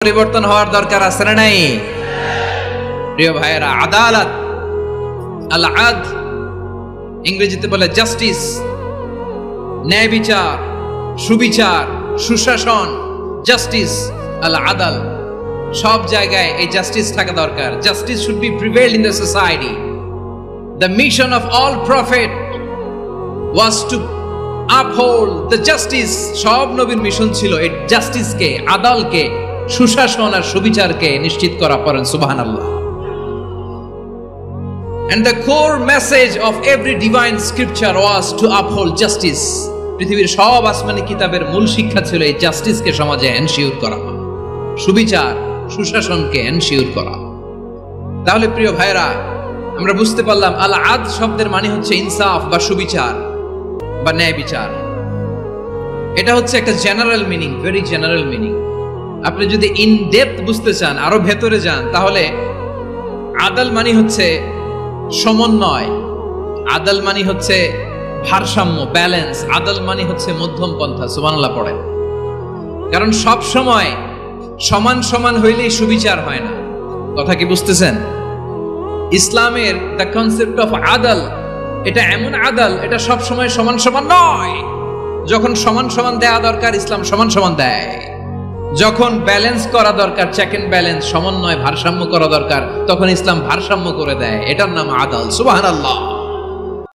পরিবর্তন হওয়ার দরকার আছে না নাই? প্রিয় ভাইয়েরা, আদালত, আল আদ ইংরেজিতে বলে জাস্টিস, ন্যায় বিচার, সুবিচার, সুশাসন, জাস্টিস, আল আদাল, সব জায়গায় এই জাস্টিস থাকা দরকার। Justice should be prevailed in the society. The mission of all prophet was to uphold the justice. সব নবীর মিশন ছিল এই জাস্টিসকে, আদালকে, সুশাসন আর সুবিচারকে নিশ্চিত করা। পড়েন সুবহানাল্লাহ। And the core message of every divine scripture was to uphold justice. পৃথিবীর সব আসমানি কিতাবের মূল শিক্ষা ছিল এই জাস্টিসকে সমাজে এনশিওর করা, সুবিচার, সুশাসনকে এনশিওর করা। তাহলে প্রিয় ভাইরা, আমরা বুঝতে পারলাম আল আদ শব্দের মানে হচ্ছে ইনসাফ বা সুবিচার বা ন্যায় বিচার। এটা হচ্ছে একটা general meaning, very general meaning. আপনি যদি ইন ডেপথ বুঝতে চান, আরো ভেতরে যান, তাহলে আদাল মানে হচ্ছে সমন্বয়, আদাল মানে হচ্ছে ভারসাম্য, ব্যালেন্স। আদাল মানে হচ্ছে মধ্যম পন্থা। সুবহানাল্লাহ পড়েন। কারণ সব সময় সমান সমান হইলেই সুবিচার হয় না। কথা কি বুঝতেছেন? ইসলামের দ্য কনসেপ্ট অফ আদাল, এটা এমন আদাল, এটা সব সময় সমান সমান নয়। যখন সমান সমান দেয়া দরকার, ইসলাম সমান সমান দেয়। যখন ব্যালেন্স করা দরকার, চেক এন্ড ব্যালেন্স, সমন্বয়, ভারসাম্য করা দরকার, তখন ইসলাম ভারসাম্য করে দেয়। এটার নাম আদাল। সুবহানাল্লাহ।